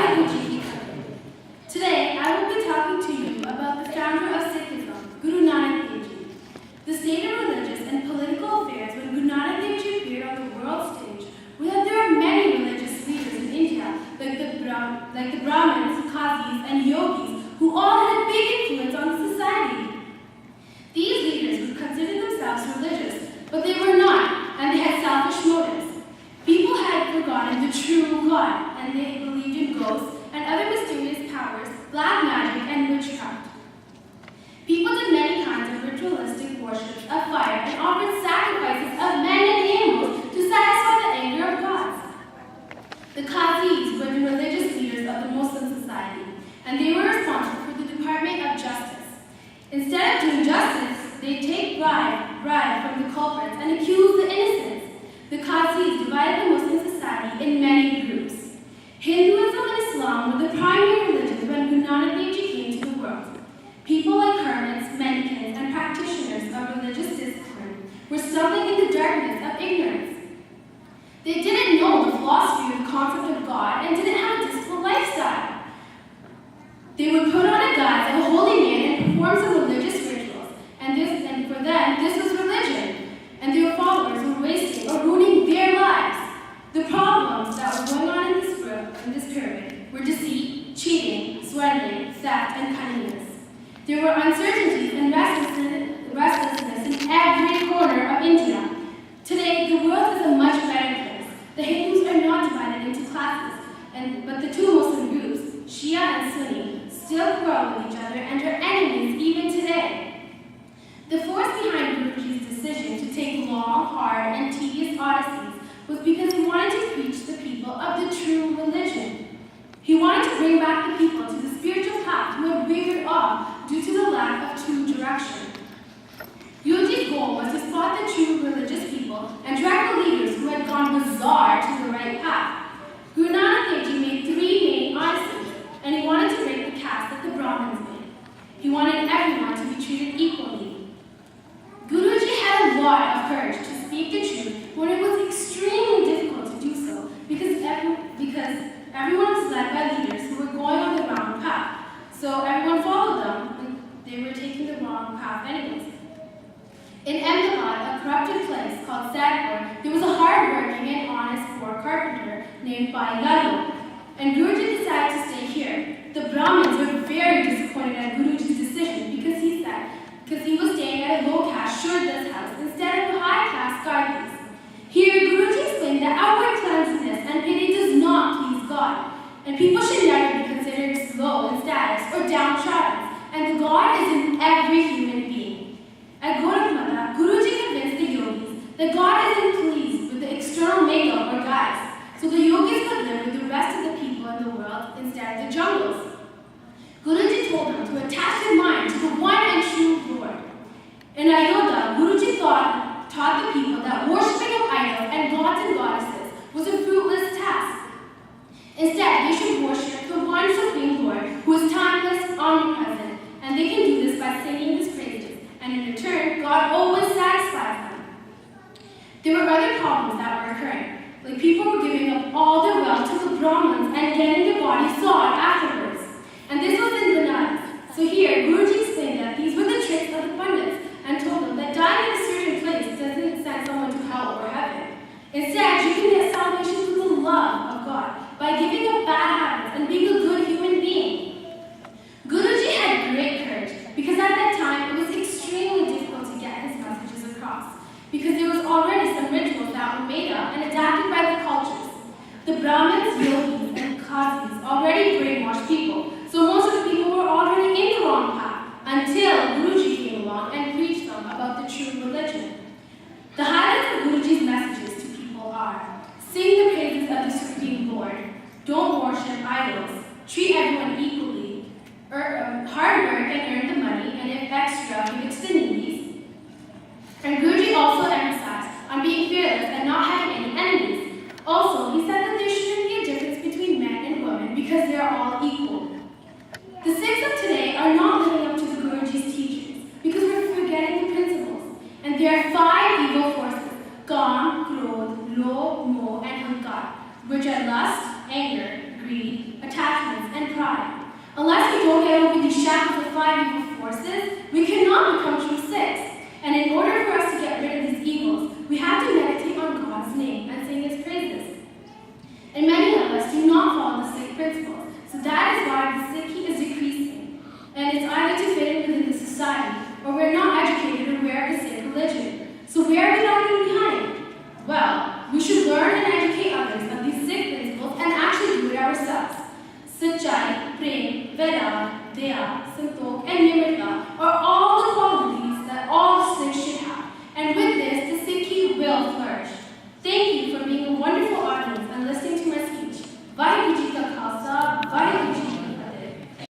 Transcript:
Waheguru Ji Ki Fateh. Today, I will be talking to you about the founder of Sikhism, Guru Nanak Dev Ji. The state of religious and political affairs when Guru Nanak Dev Ji appeared on the world stage was that there are many religious leaders in India, like the Brahmins, Qazis, and Yogis, who all had a big influence on society. These leaders would consider themselves religious, but they were not, and they had selfish motives. People had forgotten the true God, and they believed in ghosts and other mysterious powers, black magic, and witchcraft. People did many kinds of ritualistic worships of fire and offered sacrifices of men and animals to satisfy the anger of gods. The Qazis were the religious leaders of the Muslim society, and they were responsible for the Department of Justice. Instead of doing justice, they take bribe from the culprits and accuse the innocents. The Qazis divided the Muslim society in many groups. Hinduism and Islam were the primary religions when Guru Nanak Dev Ji came to the world. People like hermits, mendicants, and practitioners of religious discipline were stumbling in the darkness of ignorance. They didn't know the philosophy or the concept of God and didn't have a disciplined lifestyle. They would put on a guise of a holy man and perform some religious rituals, and for them, this was religion, and their followers were wasting or ruining their lives. The problems that were going on in this pyramid were deceit, cheating, swindling, theft, and cunningness. There were uncertainties and restlessness in every corner of India. Today, the world is a much better place. The Hindus are not divided into classes, but the two Muslim groups, Shia and Sunni, still quarrel with each other and are enemies even today. The force behind Guruji's decision to take long, hard, and tedious odysseys was because he wanted to preach the people of the true religion. He wanted to bring back the people to the spiritual path who had wavered off due to the lack of true direction. Guruji's goal was to spot the true religious people and track the leaders who had gone bizarre to the right path. Guru Nanak Dev Ji made 3 main odysseys, and he wanted to break the caste that the Brahmins made. He wanted everyone to be treated equally. Guruji had a lot of courage to speak the truth when it was extremely difficult to do so because everyone was led by leaders who were going on the wrong path. So everyone followed them, and they were taking the wrong path anyways. In Ahmedabad, a corrupted place called Sadpur, there was a hard-working and honest poor carpenter named Bhai Lalu, and Guruji decided to stay here. The Brahmins were very disappointed at Guruji's decision because he was staying at a low-caste Shudras house instead of a high-caste Gardis. Here, Guruji explained that outward cleanliness and pity does not please God, and people should never be considered low in status or downtrodden, and the God is in every human being. At Gurudwara, Guruji convinced the yogis that God isn't pleased with the external makeup or guise, so the yogis could live with the rest of the people in the world instead of the jungles. Guruji told them to attach their mind to the one and true Lord. In Ayodhya, Guruji taught the people that worshipping of idols and gods and goddesses was a fruitless task. Instead, they should worship the one Supreme Lord who is timeless, omnipresent, and they can do this by singing His praises, and in return, God always satisfies them. There were other problems that were occurring, like people were giving up all their wealth to the Brahmins and getting their bodies sawed afterwards. And this was in Banaras. So here, Guruji explained that these were the tricks of the Pandits and told them that dying in a certain place doesn't send someone to hell or heaven. Instead, you can get salvation through the love of God by giving up bad habits and being a good human being. Guruji had great courage because at that time it was extremely difficult to get his messages across because there was already some rituals that were made up and adapted by the cultures. The Brahmins, Yogis, and Qazis already brainwashed people. So most of the people were already in the wrong path until Guruji came along and preached them about the true religion. The highlights of Guruji's messages to people are: sing the praises of the Supreme Lord, don't worship idols, treat everyone equally, hard work and earn the money, and if extra, give it to the needy. And Guruji also emphasized on being fearless and not having any enemies. Also, he said that there shouldn't be a difference between men and women because they are all equal. The Sikhs of today are not living up to the Guruji's teachings because we're forgetting the principles. And there are 5 evil forces: Kam, Krodh, Lobh, Moh, and Hankar, which are lust, anger, greed, attachment, shackles of fighting